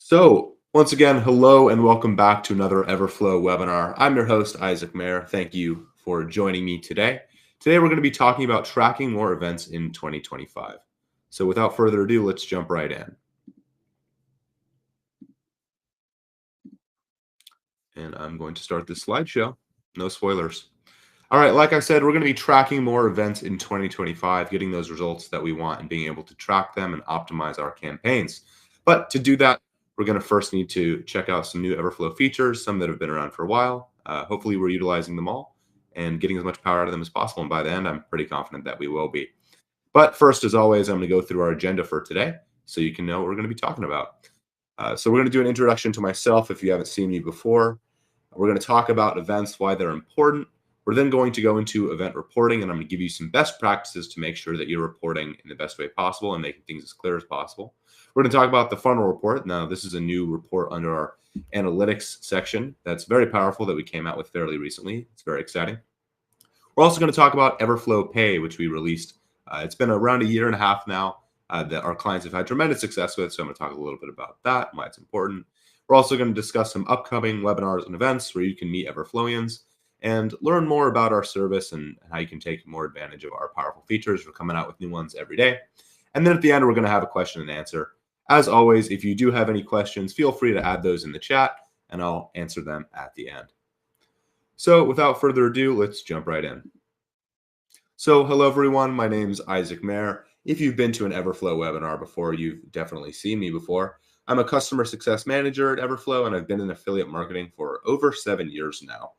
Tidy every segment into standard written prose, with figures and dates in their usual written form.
So, once again, hello and welcome back to another Everflow webinar. I'm your host, Isaac Maier. Thank you for joining me today. Today, we're going to be talking about tracking more events in 2025. So, without further ado, let's jump right in. And I'm going to start this slideshow. No spoilers. All right, like I said, we're going to be tracking more events in 2025, getting those results that we want and being able to track them and optimize our campaigns. But to do that, we're going to first need to check out some new Everflow features, some that have been around for a while. Hopefully, we're utilizing them all and getting as much power out of them as possible. And by the end, I'm pretty confident that we will be. But first, as always, I'm going to go through our agenda for today so you can know what we're going to be talking about. So we're going to do an introduction to myself if you haven't seen me before. We're going to talk about events, why they're important. We're then going to go into event reporting, and I'm going to give you some best practices to make sure that you're reporting in the best way possible and making things as clear as possible. We're going to talk about the funnel report. Now, this is a new report under our analytics section that's very powerful that we came out with fairly recently. It's very exciting. We're also going to talk about Everflow Pay, which we released. It's been around a year and a half now that our clients have had tremendous success with, so I'm going to talk a little bit about that, why it's important. We're also going to discuss some upcoming webinars and events where you can meet Everflowians and learn more about our service and how you can take more advantage of our powerful features. We're coming out with new ones every day. And then at the end, we're going to have a question and answer. As always, if you do have any questions, feel free to add those in the chat, and I'll answer them at the end. So without further ado, let's jump right in. So hello, everyone. My name's Isaac Maier. If you've been to an Everflow webinar before, you've definitely seen me before. I'm a customer success manager at Everflow, and I've been in affiliate marketing for over 7 years now.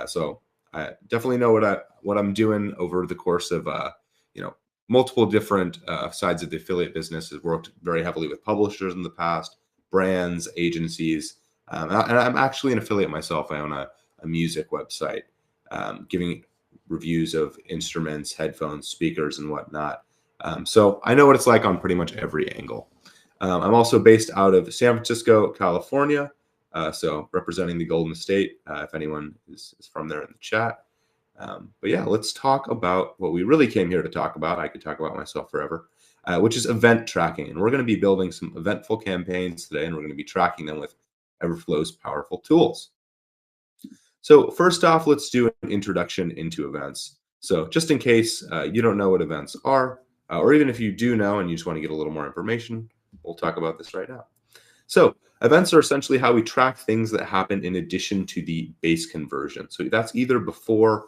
So I definitely know what I'm doing over the course of multiple different sides of the affiliate business. I've worked very heavily with publishers in the past, brands, agencies, and I'm actually an affiliate myself. I own a music website, giving reviews of instruments, headphones, speakers, and whatnot. So I know what it's like on pretty much every angle. I'm also based out of San Francisco, California. So representing the Golden State, if anyone is from there in the chat. But yeah, let's talk about what we really came here to talk about. I could talk about myself forever, which is event tracking. And we're going to be building some eventful campaigns today, and we're going to be tracking them with Everflow's powerful tools. So first off, let's do an introduction into events. So just in case you don't know what events are, or even if you do know and you just want to get a little more information, we'll talk about this right now. So events are essentially how we track things that happen in addition to the base conversion. So that's either before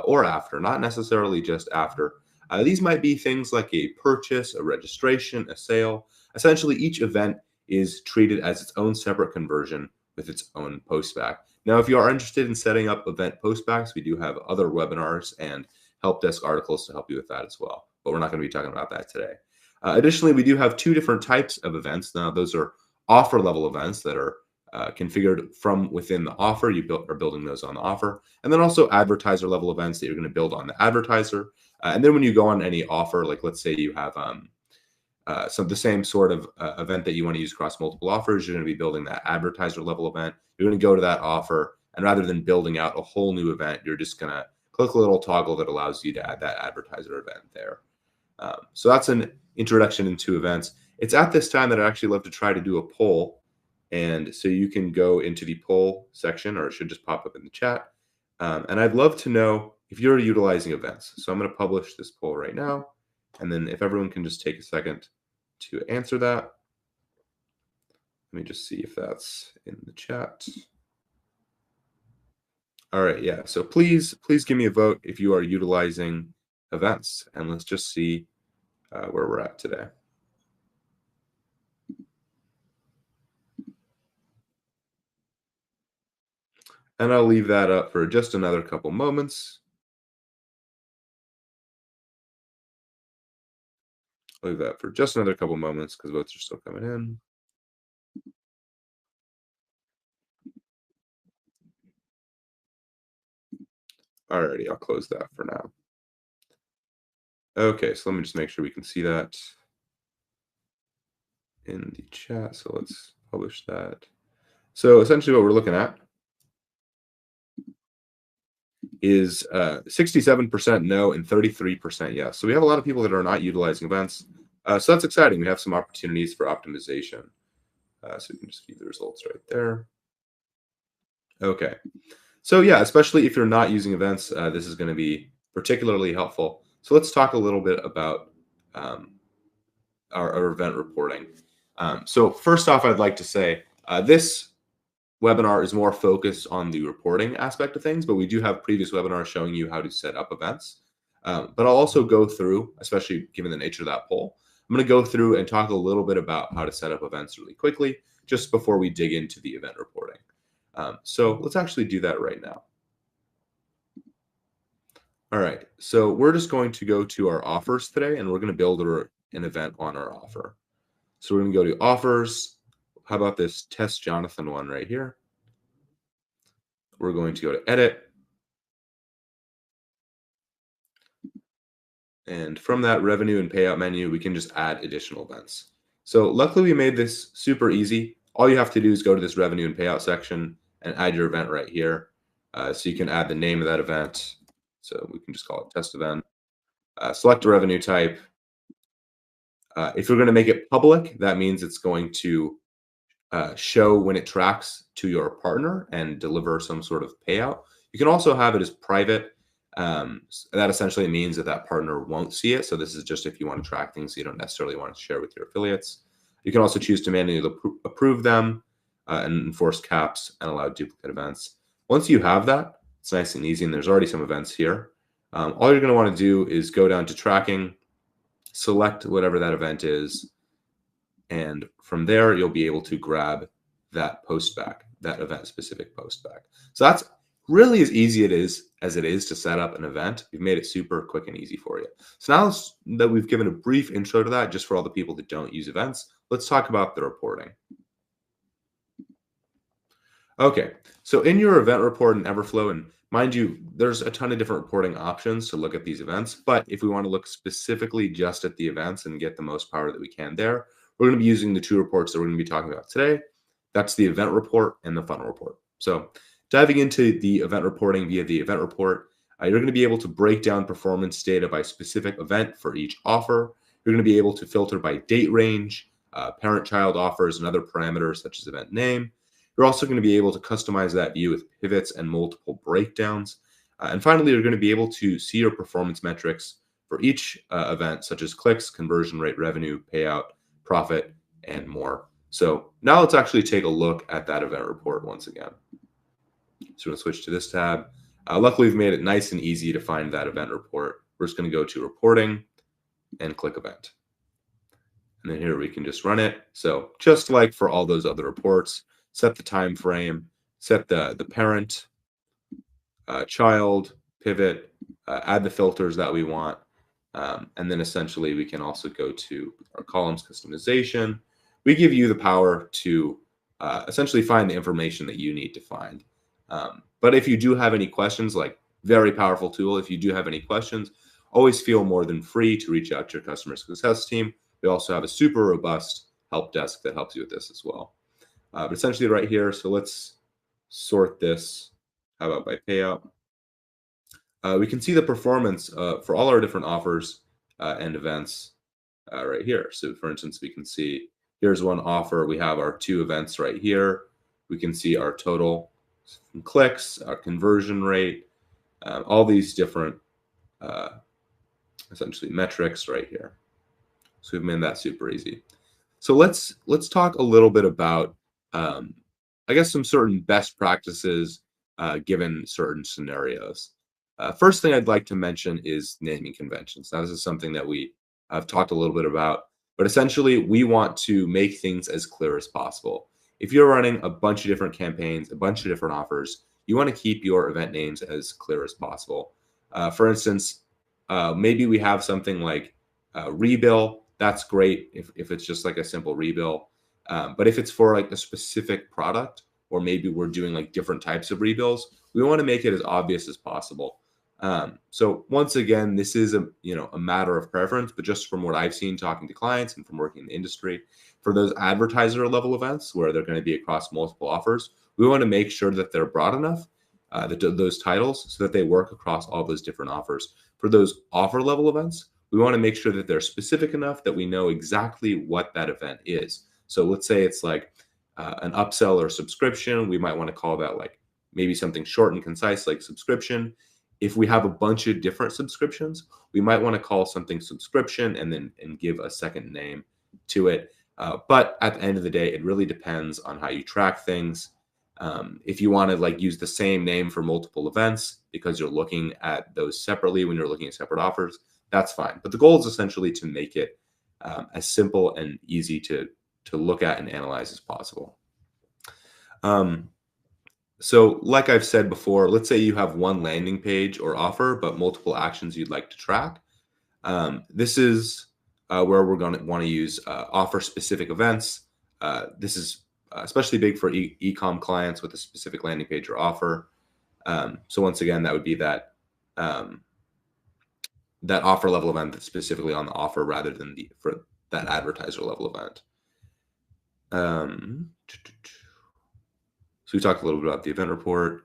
or after, not necessarily just after. These might be things like a purchase, a registration, a sale. Essentially, each event is treated as its own separate conversion with its own postback. Now, if you are interested in setting up event postbacks, we do have other webinars and help desk articles to help you with that as well. But we're not going to be talking about that today. Additionally, we do have two different types of events. Now, those are offer level events that are configured from within the offer. You are building those on the offer. And then also advertiser level events that you're going to build on the advertiser. And then when you go on any offer, like let's say you have the same sort of event that you want to use across multiple offers, you're going to be building that advertiser level event. You're going to go to that offer, and rather than building out a whole new event, you're just going to click a little toggle that allows you to add that advertiser event there. So that's an introduction into events. It's at this time that I'd actually love to try to do a poll. And so you can go into the poll section, or it should just pop up in the chat. And I'd love to know if you're utilizing events. So I'm going to publish this poll right now. And then if everyone can just take a second to answer that. Let me just see if that's in the chat. All right, yeah. So please give me a vote if you are utilizing events. And let's just see where we're at today. And I'll leave that up for just another couple moments. I'll leave that for just another couple moments because votes are still coming in. Alrighty, I'll close that for now. Okay, so let me just make sure we can see that in the chat. So let's publish that. So essentially what we're looking at is 67% no and 33% yes. So we have a lot of people that are not utilizing events. So that's exciting. We have some opportunities for optimization. So we can just view the results right there. Okay. So yeah, especially if you're not using events, this is going to be particularly helpful. So let's talk a little bit about um, our event reporting. So first off, I'd like to say this webinar is more focused on the reporting aspect of things, but we do have previous webinars showing you how to set up events. But I'll also go through, especially given the nature of that poll, I'm going to go through and talk a little bit about how to set up events really quickly, just before we dig into the event reporting. So let's actually do that right now. All right, so we're just going to go to our offers today, and we're going to build an event on our offer. So we're going to go to offers. How about this test Jonathan one right here? We're going to go to edit. And from that revenue and payout menu, we can just add additional events. So luckily we made this super easy. All you have to do is go to this revenue and payout section and add your event right here. So you can add the name of that event. So we can just call it test event. Select a revenue type. If you're going to make it public, that means it's going to show when it tracks to your partner and deliver some sort of payout. You can also have it as private. That essentially means that partner won't see it. So this is just if you want to track things you don't necessarily want to share with your affiliates. You can also choose to manually approve them and enforce caps and allow duplicate events. Once you have that, it's nice and easy, and there's already some events here. All you're going to want to do is go down to tracking, select whatever that event is, and from there, you'll be able to grab that post back, that event-specific post back. So that's really as easy as it is to set up an event. We've made it super quick and easy for you. So now that we've given a brief intro to that, just for all the people that don't use events, let's talk about the reporting. Okay, so in your event report in Everflow, and mind you, there's a ton of different reporting options to look at these events, but if we want to look specifically just at the events and get the most power that we can there, we're going to be using the two reports that we're going to be talking about today. That's the event report and the funnel report. So diving into the event reporting via the event report, you're going to be able to break down performance data by specific event for each offer. You're going to be able to filter by date range, parent-child offers, and other parameters such as event name. You're also going to be able to customize that view with pivots and multiple breakdowns. And finally, you're going to be able to see your performance metrics for each event, such as clicks, conversion rate, revenue, payout, profit, and more. So now let's actually take a look at that event report once again. So we're going to switch to this tab. Luckily, we've made it nice and easy to find that event report. We're just going to go to reporting and click event. And then here we can just run it. So just like for all those other reports, set the time frame, set the parent, child, pivot, add the filters that we want. And then essentially we can also go to our columns customization. We give you the power to essentially find the information that you need to find. But if you do have any questions, like very powerful tool, if you do have any questions, always feel more than free to reach out to your customer success team. We also have a super robust help desk that helps you with this as well. But essentially right here, so let's sort this. How about by payout? We can see the performance for all our different offers and events right here. So for instance, we can see here's one offer. We have our two events right here. We can see our total clicks, our conversion rate, all these different essentially metrics right here. So we've made that super easy. So let's talk a little bit about I guess some certain best practices given certain scenarios. First thing I'd like to mention is naming conventions. Now, this is something that we have talked a little bit about, but essentially we want to make things as clear as possible. If you're running a bunch of different campaigns, a bunch of different offers, you want to keep your event names as clear as possible. For instance, maybe we have something like rebill. That's great if it's just like a simple rebill. But if it's for like a specific product, or maybe we're doing like different types of rebills, we want to make it as obvious as possible. So once again, this is a matter of preference, but just from what I've seen talking to clients and from working in the industry, for those advertiser level events where they're going to be across multiple offers, we want to make sure that they're broad enough, those titles, so that they work across all those different offers. For those offer level events, we want to make sure that they're specific enough that we know exactly what that event is. So let's say it's like an upsell or subscription, we might want to call that like maybe something short and concise like subscription. If we have a bunch of different subscriptions, we might want to call something subscription and give a second name to it. But at the end of the day, it really depends on how you track things. If you want to like use the same name for multiple events because you're looking at those separately when you're looking at separate offers, that's fine. But the goal is essentially to make it as simple and easy to look at and analyze as possible. So like I've said before, let's say you have one landing page or offer, but multiple actions you'd like to track. This is where we're going to want to use offer specific events. This is especially big for e-com clients with a specific landing page or offer. So once again, that would be that that offer level event that's specifically on the offer rather than for that advertiser level event. So we talked a little bit about the event report.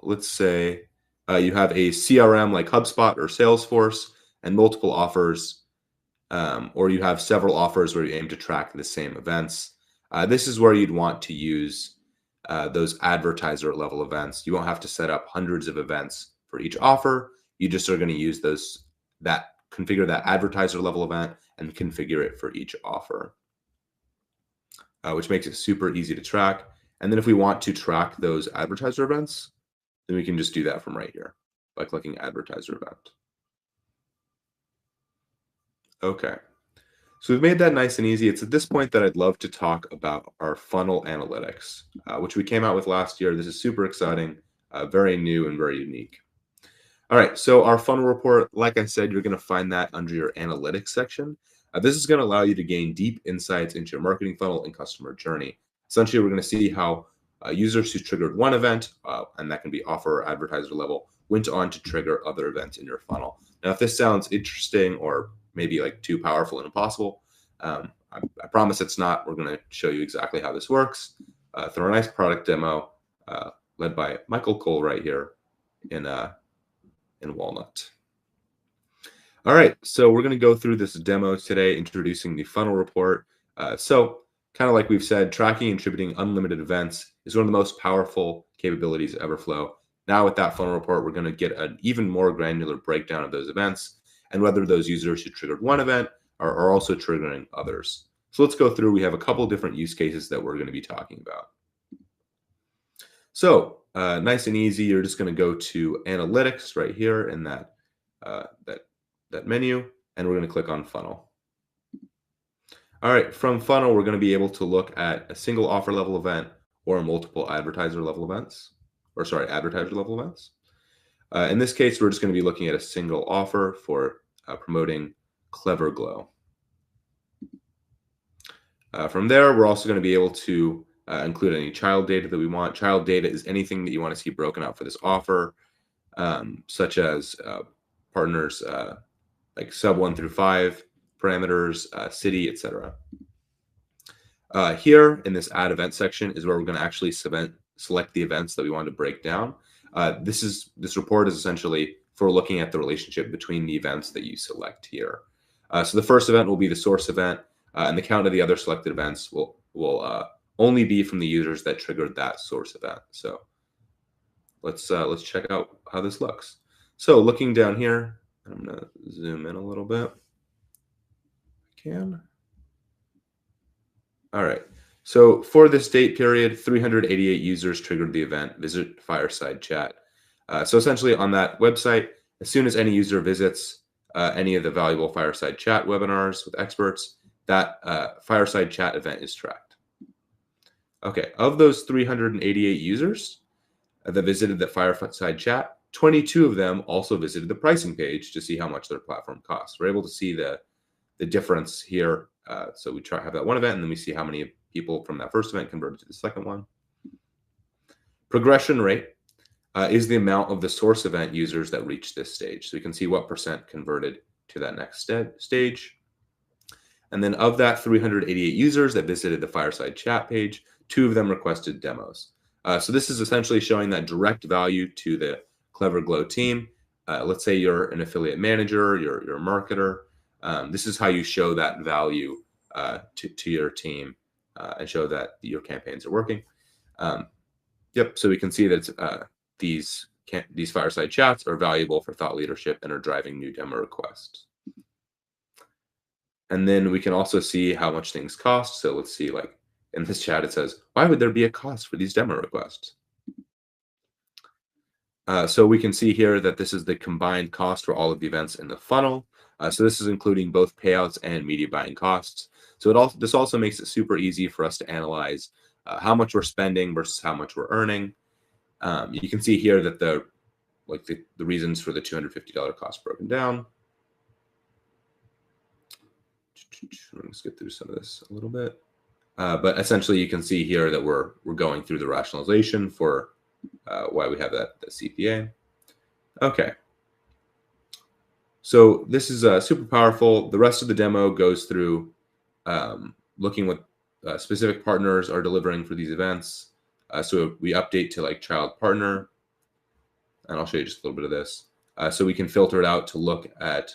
Let's say you have a CRM like HubSpot or Salesforce and multiple offers, or you have several offers where you aim to track the same events. This is where you'd want to use those advertiser level events. You won't have to set up hundreds of events for each offer. You just are going to use configure that advertiser level event and configure it for each offer, which makes it super easy to track. And then if we want to track those advertiser events, then we can just do that from right here by clicking advertiser event. Okay, so we've made that nice and easy. It's at this point that I'd love to talk about our funnel analytics, which we came out with last year. This is super exciting, very new and very unique. All right, so our funnel report, like I said, you're going to find that under your analytics section. This is going to allow you to gain deep insights into your marketing funnel and customer journey. Essentially, we're going to see how users who triggered one event, and that can be offer or advertiser level, went on to trigger other events in your funnel. Now, if this sounds interesting or maybe like too powerful and impossible, I promise it's not. We're going to show you exactly how this works through a nice product demo led by Michael Cole right here in Walnut. All right, so we're going to go through this demo today, introducing the funnel report. So kind of like we've said, tracking and attributing unlimited events is one of the most powerful capabilities of Everflow. Now with that funnel report, we're going to get an even more granular breakdown of those events and whether those users who triggered one event are also triggering others. So let's go through. We have a couple different use cases that we're going to be talking about. So nice and easy, you're just going to go to analytics right here in that menu, and we're going to click on funnel. All right, from funnel, we're going to be able to look at a single offer level event or multiple advertiser level events. In this case, we're just going to be looking at a single offer for promoting Clever Glow. From there, we're also going to be able to include any child data that we want. Child data is anything that you want to see broken out for this offer, such as partners like sub 1 through 5 parameters, city, etc. Here in this add event section is where we're going to actually select the events that we want to break down. This report is essentially for looking at the relationship between the events that you select here. So the first event will be the source event, and the count of the other selected events will only be from the users that triggered that source event. So let's check out how this looks. So looking down here, I'm going to zoom in a little bit. All right. So for this date period, 388 users triggered the event, visit Fireside Chat. So essentially on that website, as soon as any user visits any of the valuable Fireside Chat webinars with experts, that Fireside Chat event is tracked. Okay, of those 388 users that visited the Fireside Chat, 22 of them also visited the pricing page to see how much their platform costs. We're able to see the difference here. So we have that one event, and then we see how many people from that first event converted to the second one. Progression rate is the amount of the source event users that reach this stage. So you can see what % converted to that next stage. And then of that 388 users that visited the Fireside Chat page, 2 of them requested demos. So this is essentially showing that direct value to the Clever Glow team. Let's say you're an affiliate manager, you're a marketer. This is how you show that value to your team and show that your campaigns are working. Yep. So we can see that these fireside chats are valuable for thought leadership and are driving new demo requests. And then we can also see how much things cost. So let's see, like in this chat, it says, why would there be a cost for these demo requests? So we can see here that this is the combined cost for all of the events in the funnel. So this is including both payouts and media buying costs. So this also makes it super easy for us to analyze how much we're spending versus how much we're earning. You can see here that the reasons for the $250 cost broken down. Let's get through some of this a little bit. But essentially, you can see here that we're going through the rationalization for why we have that CPA. Okay. So this is super powerful. The rest of the demo goes through looking what specific partners are delivering for these events. So we update to like child partner, and I'll show you just a little bit of this. So we can filter it out to look at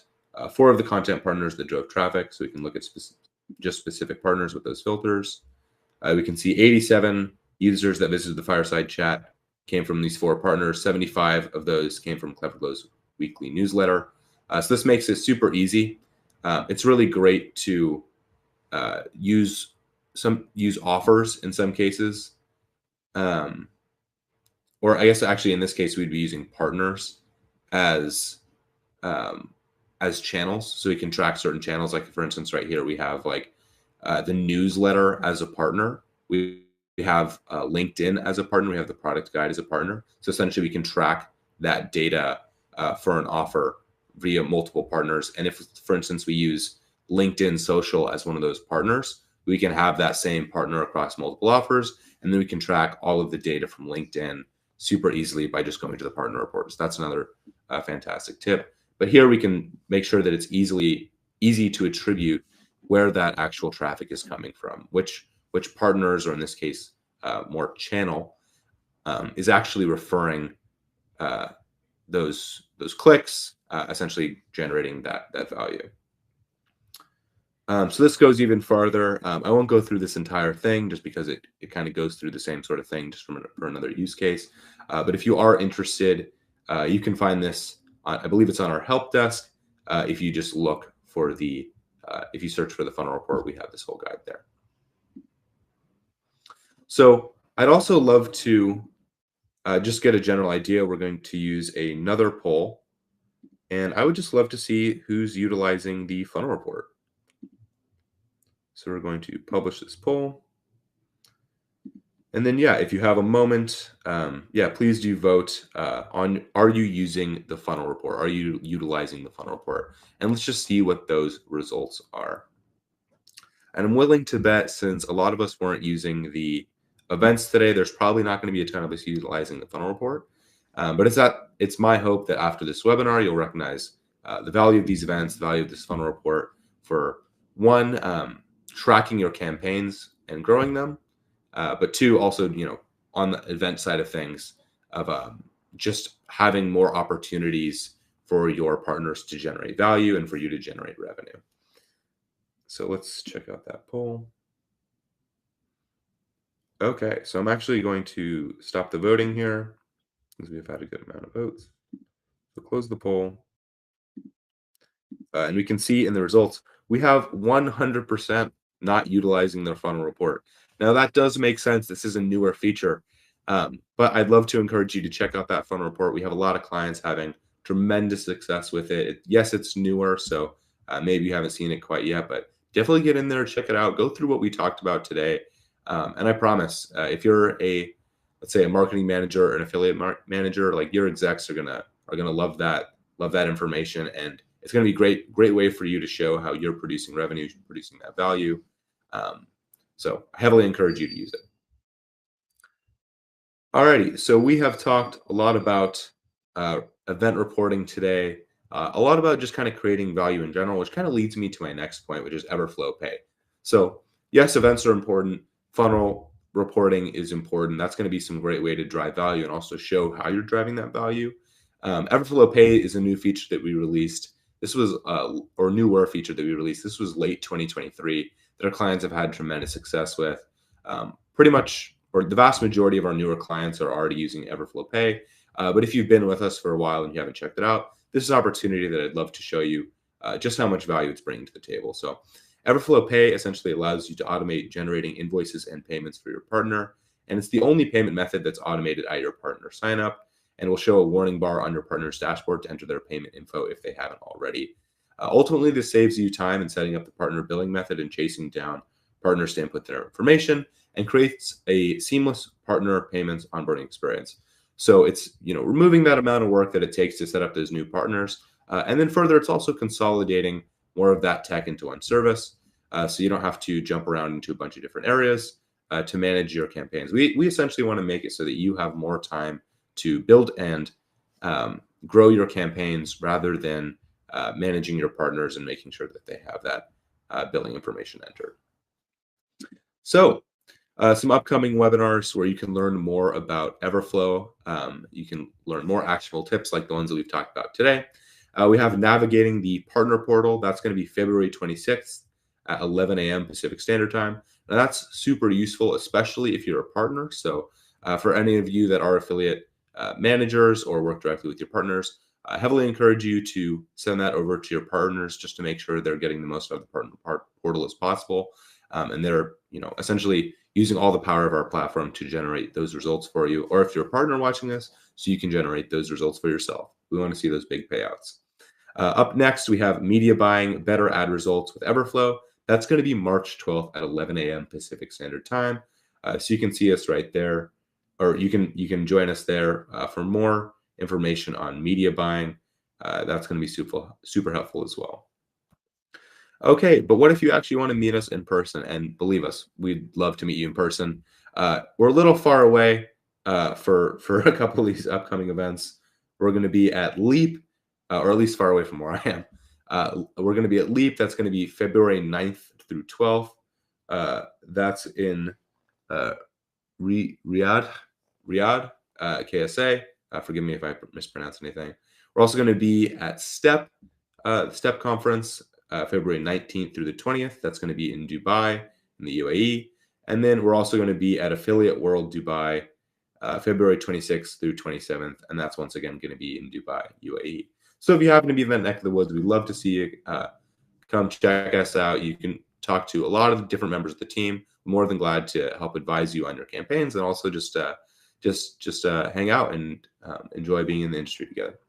4 of the content partners that drove traffic. So we can look at just specific partners with those filters. We can see 87 users that visited the fireside chat came from these 4 partners. 75 of those came from Cleverglow's weekly newsletter. So this makes it super easy. It's really great to use offers in some cases. Or I guess actually in this case, we'd be using partners as channels. So we can track certain channels. Like for instance, right here, we have like the newsletter as a partner. We have LinkedIn as a partner. We have the product guide as a partner. So essentially we can track that data for an offer via multiple partners. And if, for instance, we use LinkedIn social as one of those partners, we can have that same partner across multiple offers. And then we can track all of the data from LinkedIn super easily by just going to the partner reports. That's another fantastic tip. But here we can make sure that it's easy to attribute where that actual traffic is coming from, which partners, or in this case, more channel, is actually referring those clicks, essentially generating that value. So this goes even farther. I won't go through this entire thing just because it kind of goes through the same sort of thing just for another use case. But if you are interested, you can find this. I believe it's on our help desk. If you just look for if you search for the funnel report, we have this whole guide there. So I'd also love to just get a general idea. We're going to use another poll, and I would just love to see who's utilizing the funnel report. So we're going to publish this poll. And then, yeah, if you have a moment, please do vote on, are you using the funnel report? Are you utilizing the funnel report? And let's just see what those results are. And I'm willing to bet, since a lot of us weren't using the events today, there's probably not going to be a ton of us utilizing the funnel report. But it's my hope that after this webinar, you'll recognize the value of these events, the value of this funnel report for one, tracking your campaigns and growing them, but 2, also, on the event side of things, of just having more opportunities for your partners to generate value and for you to generate revenue. So let's check out that poll. Okay, so I'm actually going to stop the voting here because we've had a good amount of votes. So close the poll. And we can see in the results, we have 100% not utilizing their funnel report. Now that does make sense. This is a newer feature, but I'd love to encourage you to check out that funnel report. We have a lot of clients having tremendous success with it. Yes, it's newer, so maybe you haven't seen it quite yet, but definitely get in there, check it out, go through what we talked about today. And I promise, if you're let's say a marketing manager or an affiliate manager, like your execs are gonna love that information, and it's gonna be great way for you to show how you're producing revenue, producing that value. So I heavily encourage you to use it. Alrighty, so we have talked a lot about event reporting today, a lot about just kind of creating value in general, which kind of leads me to my next point, which is Everflow Pay. So yes, events are important. Funnel reporting is important. That's going to be some great way to drive value and also show how you're driving that value. Everflow Pay is a new feature that we released. This was or newer feature that we released. This was late 2023 that our clients have had tremendous success with. pretty much, or the vast majority of our newer clients are already using Everflow Pay. But if you've been with us for a while and you haven't checked it out, this is an opportunity that I'd love to show you just how much value it's bringing to the table. So Everflow Pay essentially allows you to automate generating invoices and payments for your partner. And it's the only payment method that's automated at your partner sign up, and will show a warning bar on your partner's dashboard to enter their payment info if they haven't already. Ultimately, this saves you time in setting up the partner billing method and chasing down partners to input their information, and creates a seamless partner payments onboarding experience. So it's removing that amount of work that it takes to set up those new partners, and then further, it's also consolidating more of that tech into one service, so you don't have to jump around into a bunch of different areas to manage your campaigns. We essentially want to make it so that you have more time to build and grow your campaigns rather than managing your partners and making sure that they have that billing information entered. So some upcoming webinars where you can learn more about Everflow. You can learn more actionable tips like the ones that we've talked about today. We have navigating the partner portal. That's going to be February 26th at 11 a.m. Pacific Standard Time. Now that's super useful, especially if you're a partner. So for any of you that are affiliate managers or work directly with your partners, I heavily encourage you to send that over to your partners just to make sure they're getting the most out of the partner portal as possible. And they're essentially using all the power of our platform to generate those results for you. Or if you're a partner watching this, so you can generate those results for yourself. We want to see those big payouts. Up next, we have media buying better ad results with Everflow. That's going to be March 12th at 11 a.m. Pacific Standard Time. So you can see us right there, or you can join us there for more information on media buying. That's going to be super helpful as well. Okay, but what if you actually want to meet us in person? And believe us, we'd love to meet you in person. We're a little far away for a couple of these upcoming events. We're going to be at Leap, or at least far away from where I am. We're going to be at Leap. That's going to be February 9th through 12th. That's in Riyadh, KSA. Forgive me if I mispronounce anything. We're also going to be at STEP conference, February 19th through the 20th. That's going to be in Dubai, in the UAE. And then we're also going to be at Affiliate World Dubai, February 26th through 27th. And that's once again going to be in Dubai, UAE. So if you happen to be in that neck of the woods, we'd love to see you. Come check us out. You can talk to a lot of the different members of the team. More than glad to help advise you on your campaigns, and also just hang out and enjoy being in the industry together.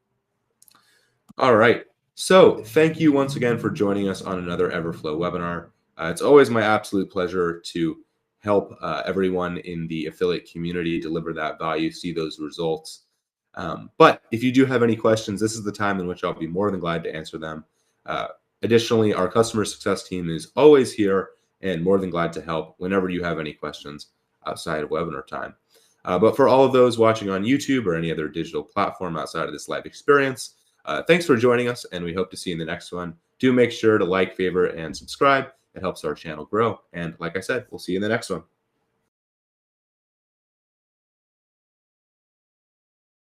All right. So thank you once again for joining us on another Everflow webinar. It's always my absolute pleasure to help everyone in the affiliate community deliver that value, see those results. But if you do have any questions, this is the time in which I'll be more than glad to answer them. Additionally, our customer success team is always here and more than glad to help whenever you have any questions outside of webinar time. But for all of those watching on YouTube or any other digital platform outside of this live experience, thanks for joining us, and we hope to see you in the next one. Do make sure to like, favorite, and subscribe. It helps our channel grow. And like I said, we'll see you in the next one.